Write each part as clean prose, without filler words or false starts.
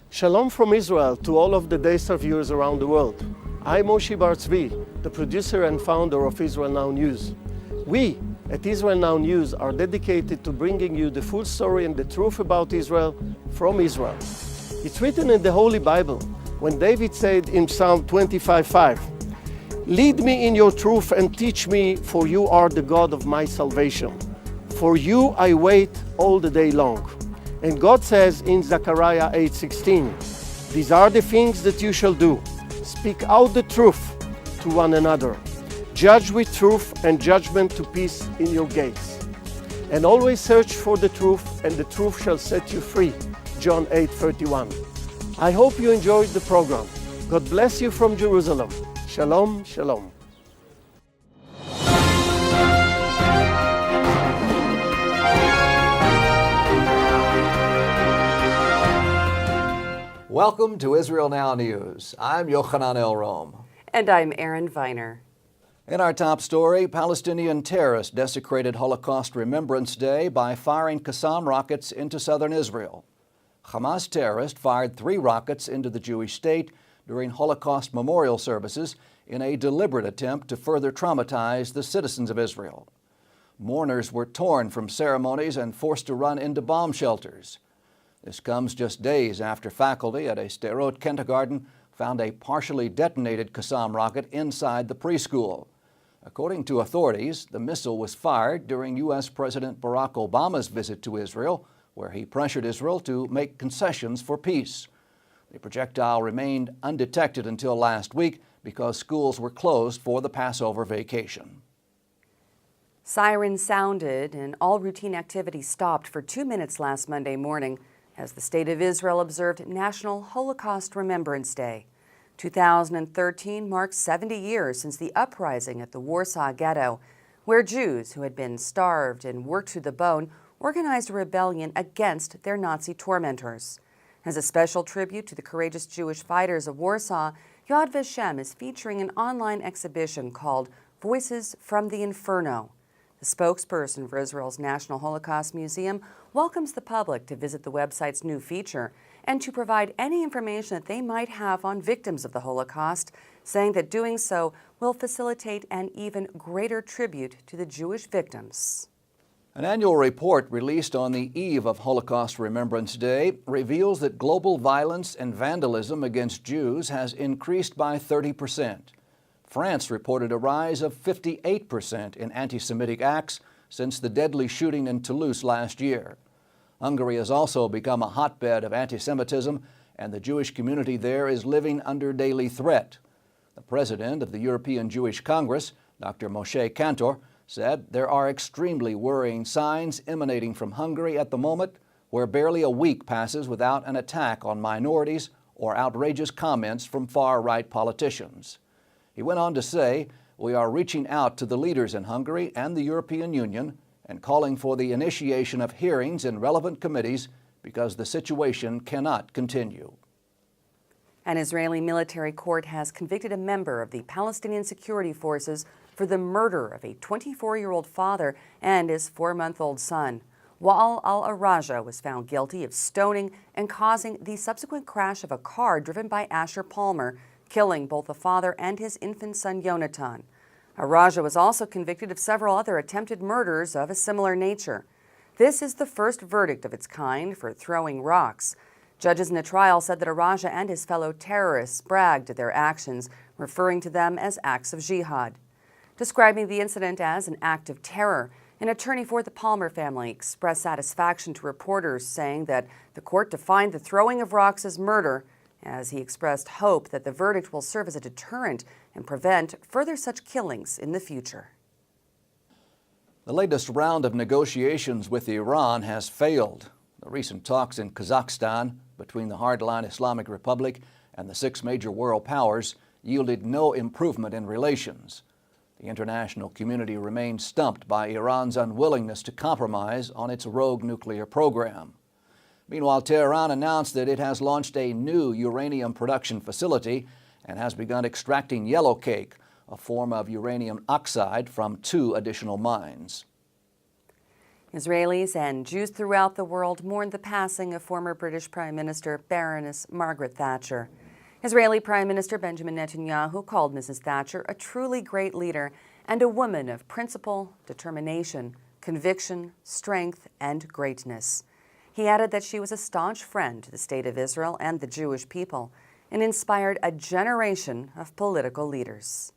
Shalom from Israel to all of the Daystar viewers around the world. I'm Moshe Bar Tzvi, the producer and founder of Israel Now News. We at Israel Now News are dedicated to bringing you the full story and the truth about Israel from Israel. It's written in the Holy Bible when David said in Psalm 25:5, "Lead me in your truth and teach me, for you are the God of my salvation. For you I wait all the day long." And God says in Zechariah 8:16, "These are the things that you shall do. Speak out the truth to one another. Judge with truth and judgment to peace in your gates. And always search for the truth, and the truth shall set you free." John 8:31. I hope you enjoyed the program. God bless you from Jerusalem. Shalom, shalom. Welcome to Israel Now News. I'm Yochanan Elrom. And I'm Erin Viner. In our top story, Palestinian terrorists desecrated Holocaust Remembrance Day by firing Qassam rockets into southern Israel. Hamas terrorists fired 3 rockets into the Jewish state during Holocaust memorial services in a deliberate attempt to further traumatize the citizens of Israel. Mourners were torn from ceremonies and forced to run into bomb shelters. This comes just days after faculty at a Sderot kindergarten found a partially detonated Qassam rocket inside the preschool. According to authorities, the missile was fired during U.S. President Barack Obama's visit to Israel, where he pressured Israel to make concessions for peace. The projectile remained undetected until last week because schools were closed for the Passover vacation. Sirens sounded and all routine activity stopped for 2 minutes last Monday morning as the State of Israel observed National Holocaust Remembrance Day. 2013 marks 70 years since the uprising at the Warsaw Ghetto, where Jews who had been starved and worked to the bone organized a rebellion against their Nazi tormentors. As a special tribute to the courageous Jewish fighters of Warsaw, Yad Vashem is featuring an online exhibition called Voices from the Inferno. The spokesperson for Israel's National Holocaust Museum welcomes the public to visit the website's new feature and to provide any information that they might have on victims of the Holocaust, saying that doing so will facilitate an even greater tribute to the Jewish victims. An annual report released on the eve of Holocaust Remembrance Day reveals that global violence and vandalism against Jews has increased by 30%. France reported a rise of 58% in anti-Semitic acts since the deadly shooting in Toulouse last year. Hungary has also become a hotbed of anti-Semitism, and the Jewish community there is living under daily threat. The president of the European Jewish Congress, Dr. Moshe Kantor, said there are extremely worrying signs emanating from Hungary at the moment, where barely a week passes without an attack on minorities or outrageous comments from far-right politicians. He went on to say, "We are reaching out to the leaders in Hungary and the European Union and calling for the initiation of hearings in relevant committees because the situation cannot continue." An Israeli military court has convicted a member of the Palestinian Security Forces for the murder of a 24-year-old father and his 4-month-old son. Wael al-Araja was found guilty of stoning and causing the subsequent crash of a car driven by Asher Palmer, killing both the father and his infant son Yonatan. Araja was also convicted of several other attempted murders of a similar nature. This is the first verdict of its kind for throwing rocks. Judges in the trial said that Araja and his fellow terrorists bragged at their actions, referring to them as acts of jihad. Describing the incident as an act of terror, an attorney for the Palmer family expressed satisfaction to reporters, saying that the court defined the throwing of rocks as murder, as he expressed hope that the verdict will serve as a deterrent and prevent further such killings in the future. The latest round of negotiations with Iran has failed. The recent talks in Kazakhstan between the hardline Islamic Republic and the 6 major world powers yielded no improvement in relations. The international community remains stumped by Iran's unwillingness to compromise on its rogue nuclear program. Meanwhile, Tehran announced that it has launched a new uranium production facility and has begun extracting yellowcake, a form of uranium oxide, from 2 additional mines. Israelis and Jews throughout the world mourn the passing of former British Prime Minister Baroness Margaret Thatcher. Israeli Prime Minister Benjamin Netanyahu called Mrs. Thatcher a truly great leader and a woman of principle, determination, conviction, strength, and greatness. He added that she was a staunch friend to the State of Israel and the Jewish people and inspired a generation of political leaders.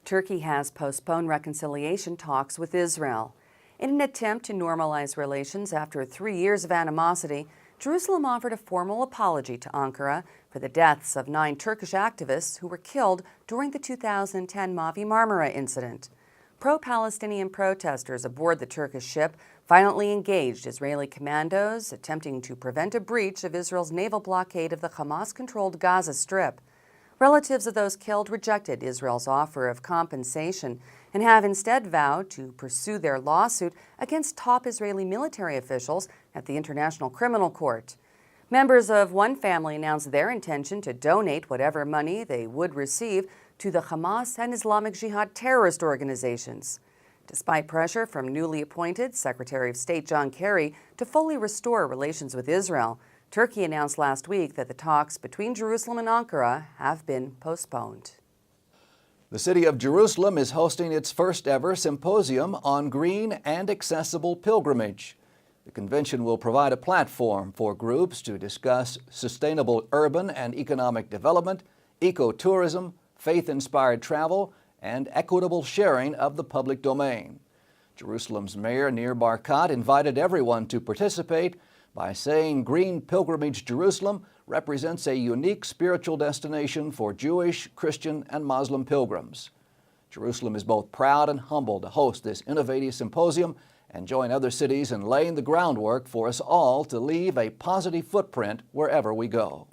Turkey has postponed reconciliation talks with Israel. In an attempt to normalize relations after 3 years of animosity, Jerusalem offered a formal apology to Ankara for the deaths of 9 Turkish activists who were killed during the 2010 Mavi Marmara incident. Pro-Palestinian protesters aboard the Turkish ship violently engaged Israeli commandos, attempting to prevent a breach of Israel's naval blockade of the Hamas-controlled Gaza Strip. Relatives of those killed rejected Israel's offer of compensation and have instead vowed to pursue their lawsuit against top Israeli military officials at the International Criminal Court. Members of one family announced their intention to donate whatever money they would receive to the Hamas and Islamic Jihad terrorist organizations. Despite pressure from newly appointed Secretary of State John Kerry to fully restore relations with Israel, Turkey announced last week that the talks between Jerusalem and Ankara have been postponed. The city of Jerusalem is hosting its first ever symposium on green and accessible pilgrimage. The convention will provide a platform for groups to discuss sustainable urban and economic development, ecotourism, faith-inspired travel, and equitable sharing of the public domain. Jerusalem's Mayor Nir Barkat invited everyone to participate by saying Green Pilgrimage Jerusalem represents a unique spiritual destination for Jewish, Christian, and Muslim pilgrims. Jerusalem is both proud and humbled to host this innovative symposium and join other cities in laying the groundwork for us all to leave a positive footprint wherever we go.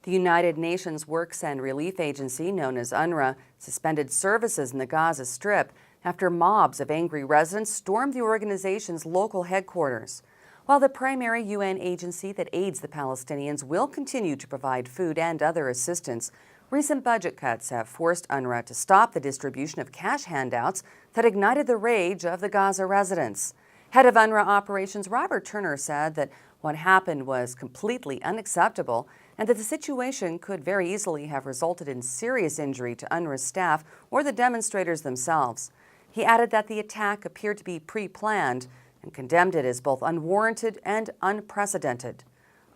The United Nations Works and Relief Agency, known as UNRWA, suspended services in the Gaza Strip after mobs of angry residents stormed the organization's local headquarters. While the primary UN agency that aids the Palestinians will continue to provide food and other assistance, recent budget cuts have forced UNRWA to stop the distribution of cash handouts that ignited the rage of the Gaza residents. Head of UNRWA operations Robert Turner said that what happened was completely unacceptable and that the situation could very easily have resulted in serious injury to UNRWA staff or the demonstrators themselves. He added that the attack appeared to be pre-planned and condemned it as both unwarranted and unprecedented.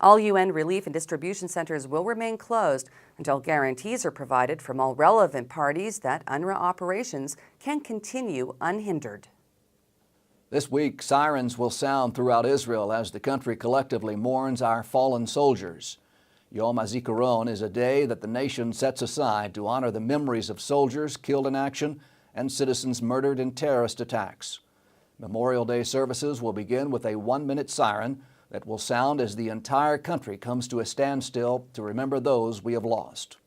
All UN relief and distribution centers will remain closed until guarantees are provided from all relevant parties that UNRWA operations can continue unhindered. This week, sirens will sound throughout Israel as the country collectively mourns our fallen soldiers. Yom HaZikaron is a day that the nation sets aside to honor the memories of soldiers killed in action and citizens murdered in terrorist attacks. Memorial Day services will begin with a 1-minute siren that will sound as the entire country comes to a standstill to remember those we have lost.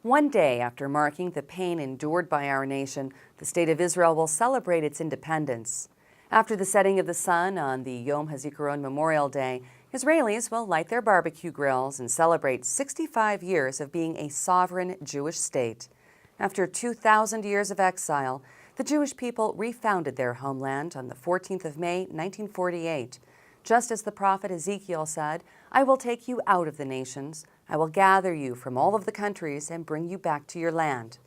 One day after marking the pain endured by our nation, the State of Israel will celebrate its independence. After the setting of the sun on the Yom HaZikaron Memorial Day, Israelis will light their barbecue grills and celebrate 65 years of being a sovereign Jewish state. After 2,000 years of exile, the Jewish people refounded their homeland on the 14th of May, 1948. Just as the prophet Ezekiel said, "I will take you out of the nations. I will gather you from all of the countries and bring you back to your land."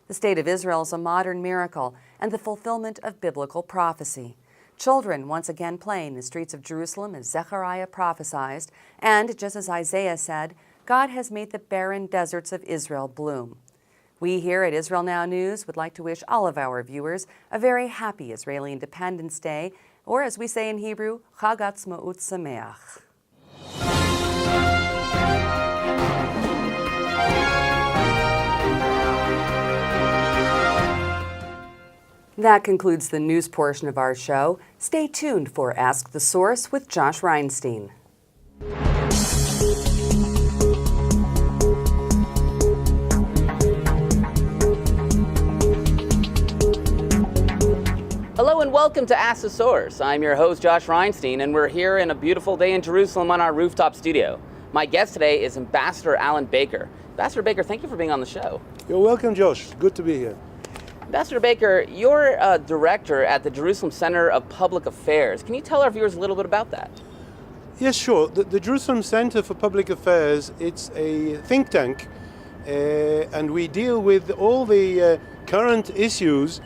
The State of Israel is a modern miracle and the fulfillment of biblical prophecy. Children once again play in the streets of Jerusalem as Zechariah prophesied, and just as Isaiah said, God has made the barren deserts of Israel bloom. We here at Israel Now News would like to wish all of our viewers a very happy Israeli Independence Day, or as we say in Hebrew, Chag Atzmaut Sameach. That concludes the news portion of our show. Stay tuned for Ask the Source with Josh Reinstein. Hello and welcome to Ask the Source. I'm your host, Josh Reinstein, and we're here in a beautiful day in Jerusalem on our rooftop studio. My guest today is Ambassador Alan Baker. Ambassador Baker, thank you for being on the show. You're welcome, Josh. Good to be here. Ambassador Baker, you're a director at the Jerusalem Center of Public Affairs. Can you tell our viewers a little bit about that? Yes, sure. The Jerusalem Center for Public Affairs, it's a think tank, and we deal with all the current issues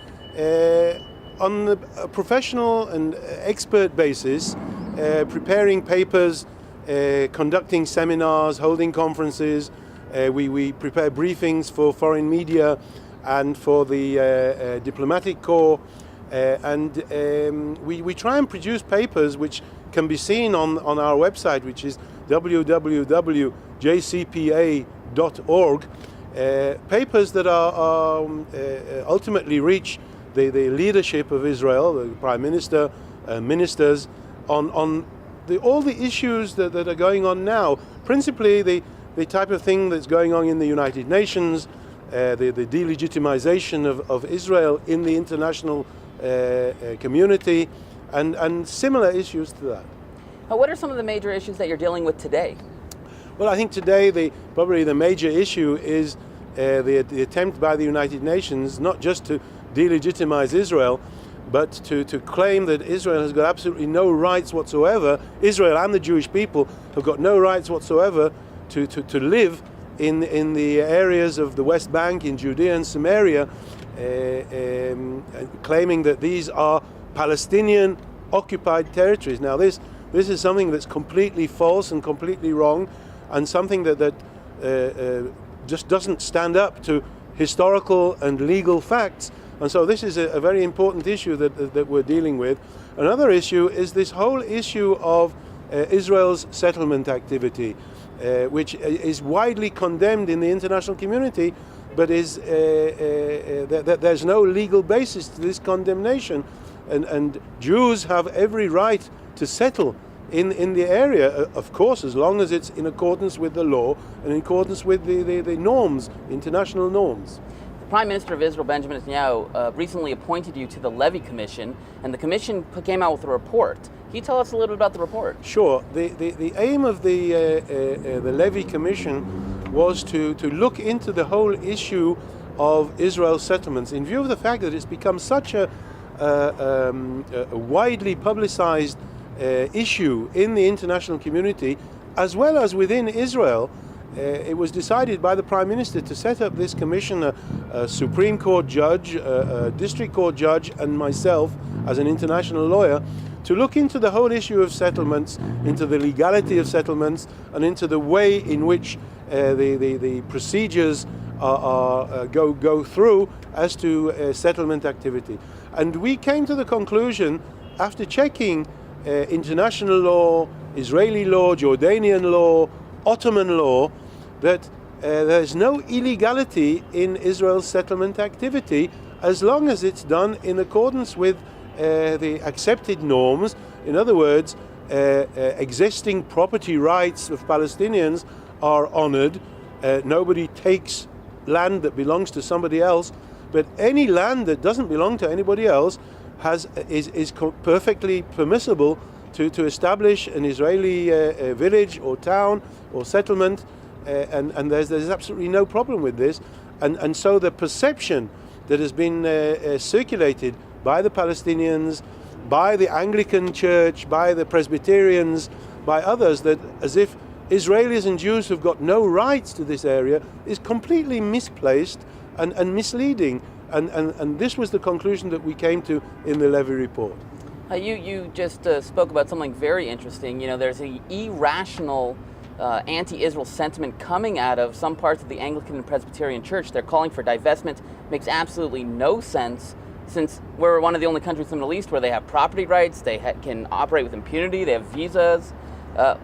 on a professional and expert basis, preparing papers, conducting seminars, holding conferences. We prepare briefings for foreign media and for the diplomatic corps, and we try and produce papers which can be seen on our website, which is www.jcpa.org, papers that are ultimately reach the leadership of Israel, the Prime Minister, ministers, on all the issues that are going on now, principally the type of thing that's going on in the United Nations, the delegitimization of Israel in the international community, and similar issues to that. What are some of the major issues that you're dealing with today? Well, I think today probably the major issue is the attempt by the United Nations not just to delegitimize Israel, but to claim that Israel has got absolutely no rights whatsoever. Israel and the Jewish people have got no rights whatsoever to live in the areas of the West Bank, in Judea and Samaria, claiming that these are Palestinian occupied territories. Now this is something that's completely false and completely wrong, and something that just doesn't stand up to historical and legal facts. And so this is a very important issue that we're dealing with. Another issue is this whole issue of Israel's settlement activity, which is widely condemned in the international community, but there's no legal basis to this condemnation. And Jews have every right to settle in the area, of course, as long as it's in accordance with the law and in accordance with the norms, international norms. The Prime Minister of Israel, Benjamin Netanyahu, recently appointed you to the Levy Commission, and the commission came out with a report. Can you tell us a little bit about the report? Sure. The aim of the Levy Commission was to look into the whole issue of Israel's settlements in view of the fact that it's become such a widely publicized issue in the international community, as well as within Israel. It was decided by the Prime Minister to set up this commission, a Supreme Court judge, a District Court judge, and myself as an international lawyer, to look into the whole issue of settlements, into the legality of settlements, and into the way in which the procedures go through as to settlement activity. And we came to the conclusion, after checking international law, Israeli law, Jordanian law, Ottoman law, that there's no illegality in Israel's settlement activity as long as it's done in accordance with the accepted norms. In other words, existing property rights of Palestinians are honored. Nobody takes land that belongs to somebody else, but any land that doesn't belong to anybody else is perfectly permissible to establish an Israeli village or town or settlement, and there's absolutely no problem with this. And so the perception that has been circulated by the Palestinians, by the Anglican Church, by the Presbyterians, by others, that as if Israelis and Jews have got no rights to this area, is completely misplaced and misleading. And this was the conclusion that we came to in the Levy report. You just spoke about something very interesting. You know, there's an irrational anti-Israel sentiment coming out of some parts of the Anglican and Presbyterian Church. They're calling for divestment. Makes absolutely no sense, since we're one of the only countries in the Middle East where they have property rights, they can operate with impunity, they have visas.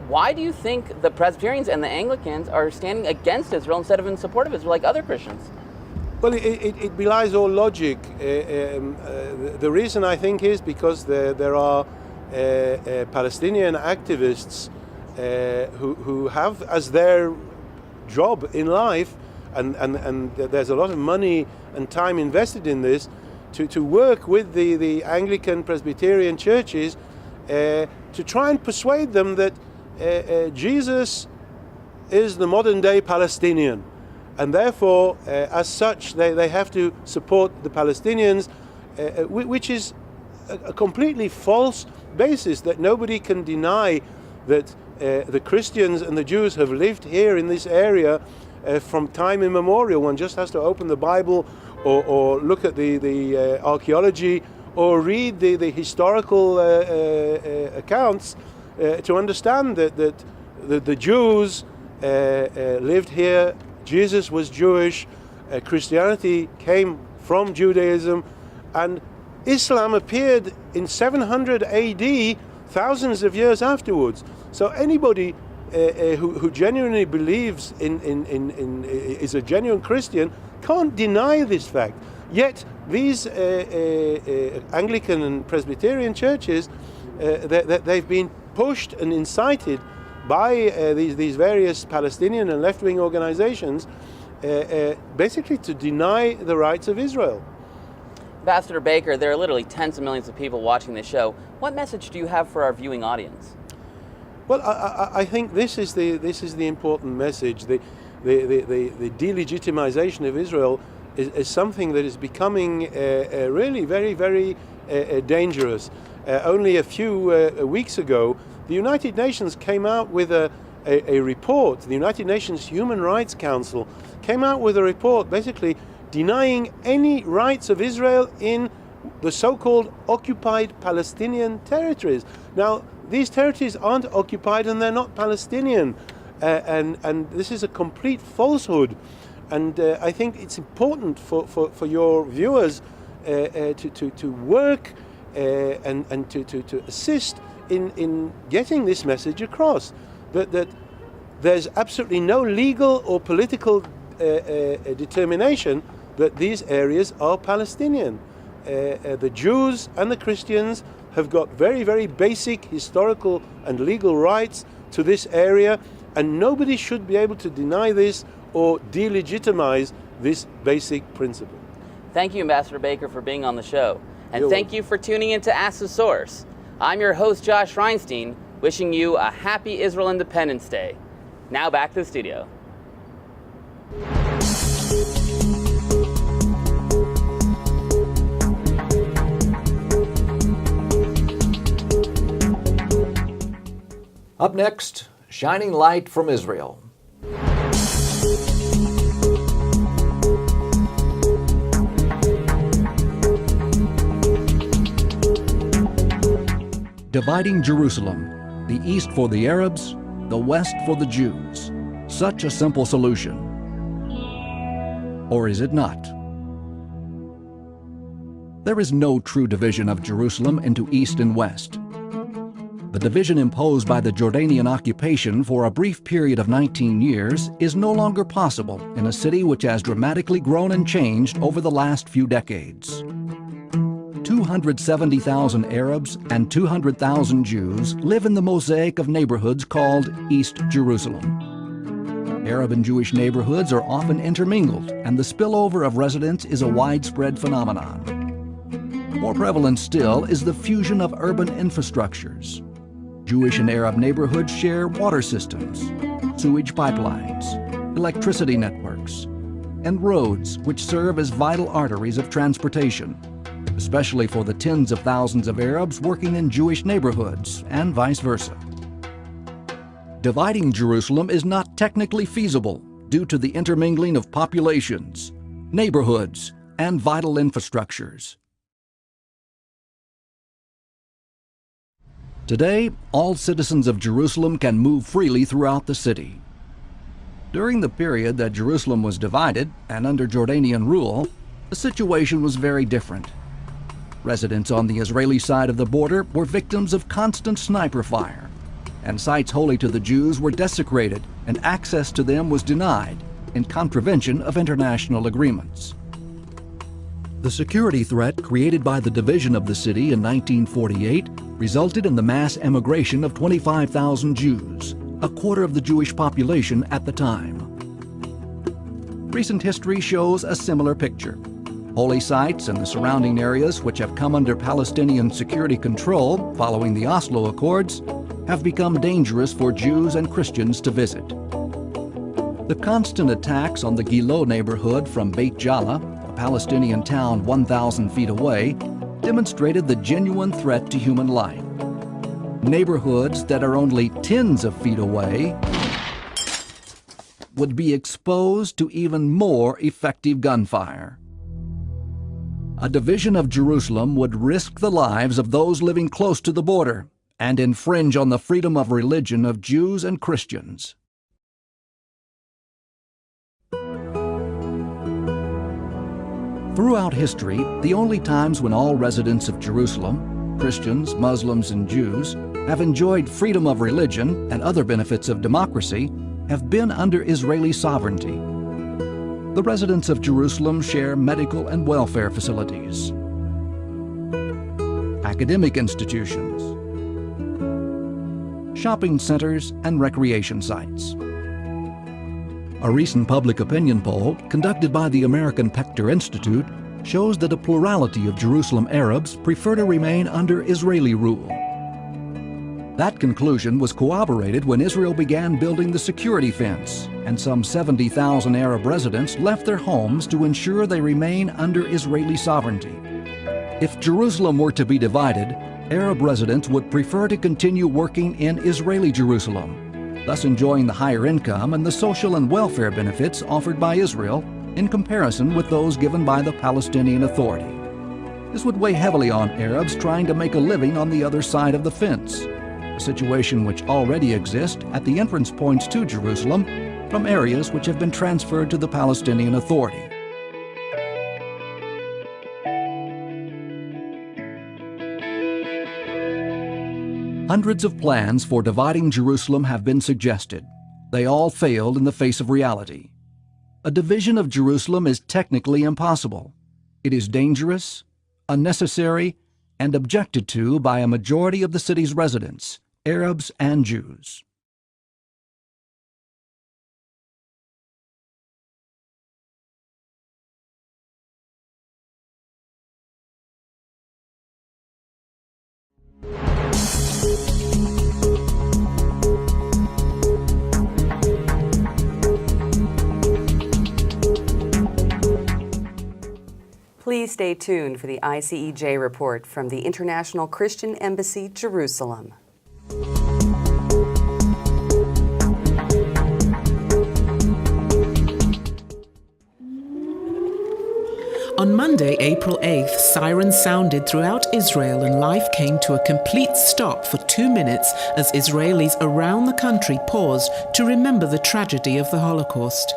Why do you think the Presbyterians and the Anglicans are standing against Israel instead of in support of Israel like other Christians? Well, it belies all logic. The reason, I think, is because there are Palestinian activists who have as their job in life, and there's a lot of money and time invested in this, to work with the Anglican Presbyterian churches to try and persuade them that Jesus is the modern day Palestinian, and therefore, as such, they have to support the Palestinians, which is a completely false basis. That nobody can deny that the Christians and the Jews have lived here in this area from time immemorial. One just has to open the Bible or look at the archaeology or read the historical accounts to understand that the Jews lived here. Jesus was Jewish, Christianity came from Judaism, and Islam appeared in 700 AD, thousands of years afterwards. So anybody who genuinely believes is a genuine Christian can't deny this fact. Yet these Anglican and Presbyterian churches, they've been pushed and incited by these various Palestinian and left-wing organizations basically to deny the rights of Israel. Ambassador Baker, there are literally tens of millions of people watching this show. What message do you have for our viewing audience? Well, I think this is the important message. The delegitimization of Israel is something that is becoming really very, very dangerous. Only a few weeks ago, the United Nations came out with a report. The United Nations Human Rights Council came out with a report basically denying any rights of Israel in the so-called occupied Palestinian territories. Now, these territories aren't occupied and they're not Palestinian. And this is a complete falsehood. And I think it's important for your viewers to work and to assist in getting this message across, that there's absolutely no legal or political determination that these areas are Palestinian. The Jews and the Christians have got very, very basic historical and legal rights to this area, and nobody should be able to deny this or delegitimize this basic principle. Thank you, Ambassador Baker, for being on the show. And You're thank you for tuning in to Ask the Source. I'm your host, Josh Reinstein, wishing you a happy Israel Independence Day. Now back to the studio. Up next, shining light from Israel. Dividing Jerusalem, the east for the Arabs, the west for the Jews. Such a simple solution. Or is it not? There is no true division of Jerusalem into east and west. The division imposed by the Jordanian occupation for a brief period of 19 years is no longer possible in a city which has dramatically grown and changed over the last few decades. 270,000 Arabs and 200,000 Jews live in the mosaic of neighborhoods called East Jerusalem. Arab and Jewish neighborhoods are often intermingled, and the spillover of residents is a widespread phenomenon. More prevalent still is the fusion of urban infrastructures. Jewish and Arab neighborhoods share water systems, sewage pipelines, electricity networks, and roads which serve as vital arteries of transportation, especially for the tens of thousands of Arabs working in Jewish neighborhoods and vice versa. Dividing Jerusalem is not technically feasible due to the intermingling of populations, neighborhoods, and vital infrastructures. Today, all citizens of Jerusalem can move freely throughout the city. During the period that Jerusalem was divided and under Jordanian rule, the situation was very different. Residents on the Israeli side of the border were victims of constant sniper fire, and sites holy to the Jews were desecrated and access to them was denied in contravention of international agreements. The security threat created by the division of the city in 1948 resulted in the mass emigration of 25,000 Jews, a quarter of the Jewish population at the time. Recent history shows a similar picture. Holy sites and the surrounding areas, which have come under Palestinian security control following the Oslo Accords, have become dangerous for Jews and Christians to visit. The constant attacks on the Gilo neighborhood from Beit Jala, a Palestinian town 1,000 feet away, demonstrated the genuine threat to human life. Neighborhoods that are only tens of feet away would be exposed to even more effective gunfire. A division of Jerusalem would risk the lives of those living close to the border and infringe on the freedom of religion of Jews and Christians. Throughout history, the only times when all residents of Jerusalem, Christians, Muslims, and Jews, have enjoyed freedom of religion and other benefits of democracy have been under Israeli sovereignty. The residents of Jerusalem share medical and welfare facilities, academic institutions, shopping centers, and recreation sites. A recent public opinion poll conducted by the American Pector Institute shows that a plurality of Jerusalem Arabs prefer to remain under Israeli rule. That conclusion was corroborated when Israel began building the security fence, and some 70,000 Arab residents left their homes to ensure they remain under Israeli sovereignty. If Jerusalem were to be divided, Arab residents would prefer to continue working in Israeli Jerusalem, thus enjoying the higher income and the social and welfare benefits offered by Israel in comparison with those given by the Palestinian Authority. This would weigh heavily on Arabs trying to make a living on the other side of the fence, a situation which already exists at the entrance points to Jerusalem from areas which have been transferred to the Palestinian Authority. Hundreds of plans for dividing Jerusalem have been suggested. They all failed in the face of reality. A division of Jerusalem is technically impossible. It is dangerous, unnecessary, and objected to by a majority of the city's residents, Arabs and Jews. Please stay tuned for the ICEJ report from the International Christian Embassy, Jerusalem. On Monday, April 8th, sirens sounded throughout Israel and life came to a complete stop for 2 minutes as Israelis around the country paused to remember the tragedy of the Holocaust.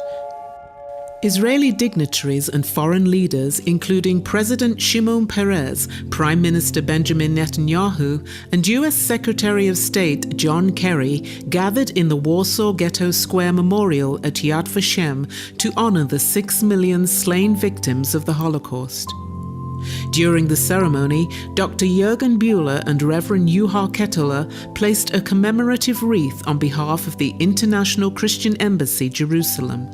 Israeli dignitaries and foreign leaders, including President Shimon Peres, Prime Minister Benjamin Netanyahu, and U.S. Secretary of State John Kerry, gathered in the Warsaw Ghetto Square Memorial at Yad Vashem to honor the 6 million slain victims of the Holocaust. During the ceremony, Dr. Jürgen Bühler and Reverend Juha Ketteler placed a commemorative wreath on behalf of the International Christian Embassy, Jerusalem.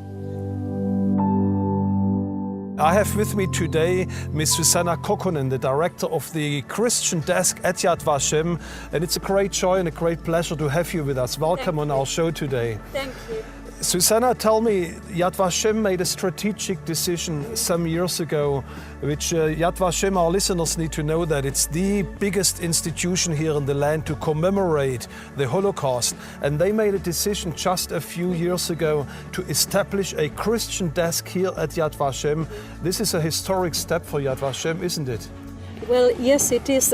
I have with me today Ms. Susanna Kokkonen, the director of the Christian desk at Yad Vashem, and it's a great joy and a great pleasure to have you with us. Welcome on our show today. Thank you. Susanna, tell me, Yad Vashem made a strategic decision some years ago, which Yad Vashem, our listeners need to know that it's the biggest institution here in the land to commemorate the Holocaust. And they made a decision just a few years ago to establish a Christian desk here at Yad Vashem. This is a historic step for Yad Vashem, isn't it? Well, yes, it is.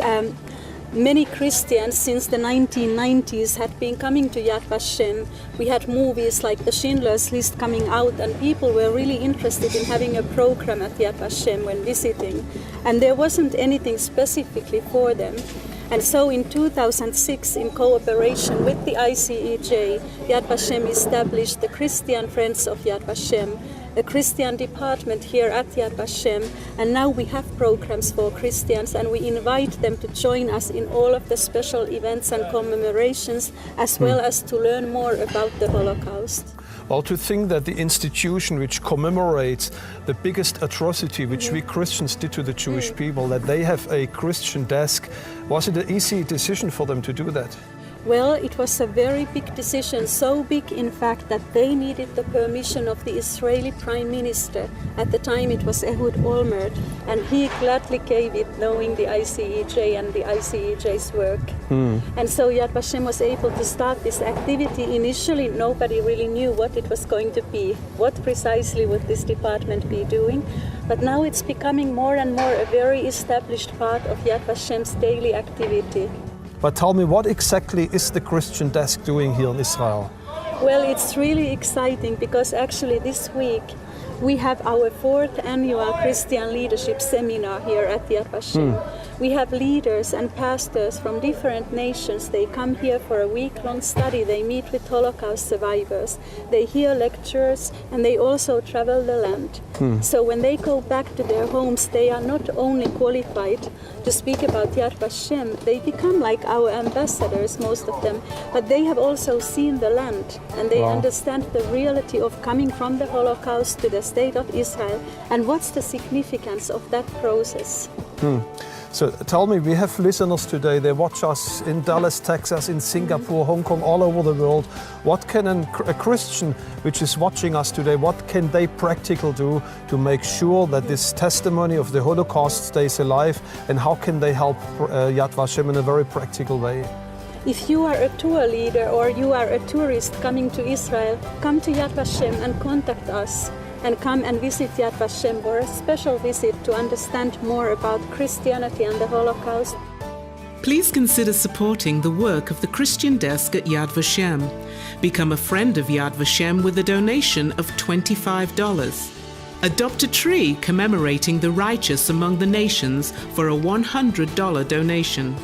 Many Christians since the 1990s had been coming to Yad Vashem. We had movies like The Schindler's List coming out, and people were really interested in having a program at Yad Vashem when visiting. And there wasn't anything specifically for them. And so in 2006, in cooperation with the ICEJ, Yad Vashem established the Christian Friends of Yad Vashem, a Christian department here at Yad Vashem, and now we have programs for Christians, and we invite them to join us in all of the special events and commemorations, as well as to learn more about the Holocaust. Well, to think that the institution which commemorates the biggest atrocity which we Christians did to the Jewish people, that they have a Christian desk, was it an easy decision for them to do that? Well, it was a very big decision, so big in fact that they needed the permission of the Israeli Prime Minister. At the time it was Ehud Olmert, and he gladly gave it, knowing the ICEJ and the ICEJ's work. And so Yad Vashem was able to start this activity. Initially nobody really knew what it was going to be, what precisely would this department be doing, but now it's becoming more and more a very established part of Yad Vashem's daily activity. But tell me, what exactly is the Christian Desk doing here in Israel? Well, it's really exciting because actually this week we have our 4th annual Christian Leadership Seminar here at Yad Vashem. We have leaders and pastors from different nations. They come here for a week-long study. They meet with Holocaust survivors. They hear lectures, and they also travel the land. So when they go back to their homes, they are not only qualified to speak about Yad Vashem, they become like our ambassadors, most of them, but they have also seen the land, and they understand the reality of coming from the Holocaust to the state of Israel, and what's the significance of that process. So tell me, we have listeners today, they watch us in Dallas, Texas, in Singapore, Hong Kong, all over the world. What can a Christian which is watching us today, what can they practical do to make sure that this testimony of the Holocaust stays alive, and how can they help Yad Vashem in a very practical way? If you are a tour leader or you are a tourist coming to Israel, come to Yad Vashem and contact us. And come and visit Yad Vashem for a special visit to understand more about Christianity and the Holocaust. Please consider supporting the work of the Christian Desk at Yad Vashem. Become a friend of Yad Vashem with a donation of $25. Adopt a tree commemorating the righteous among the nations for a $100 donation.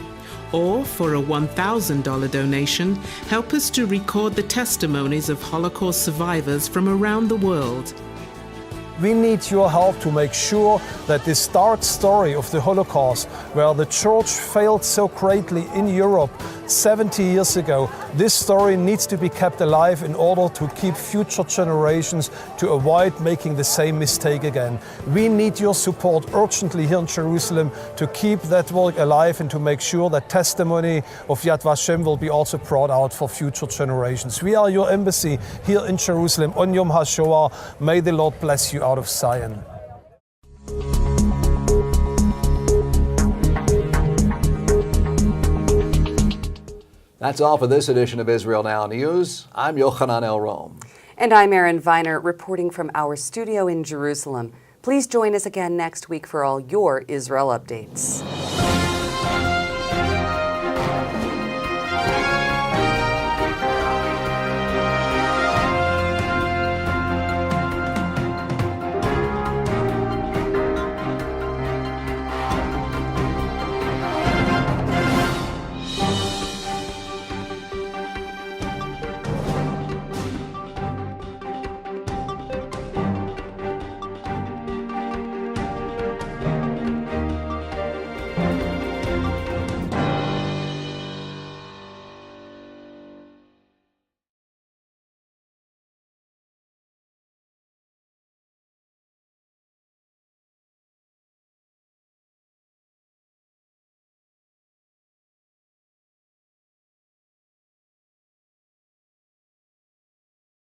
Or for a $1,000 donation, help us to record the testimonies of Holocaust survivors from around the world. We need your help to make sure that this dark story of the Holocaust, where the church failed so greatly in Europe 70 years ago, this story needs to be kept alive in order to keep future generations to avoid making the same mistake again. We need your support urgently here in Jerusalem to keep that work alive and to make sure that testimony of Yad Vashem will be also brought out for future generations. We are your embassy here in Jerusalem on Yom HaShoah. May the Lord bless you out of Zion. That's all for this edition of Israel Now News. I'm Yochanan El-Rom. And I'm Erin Viner, reporting from our studio in Jerusalem. Please join us again next week for all your Israel updates.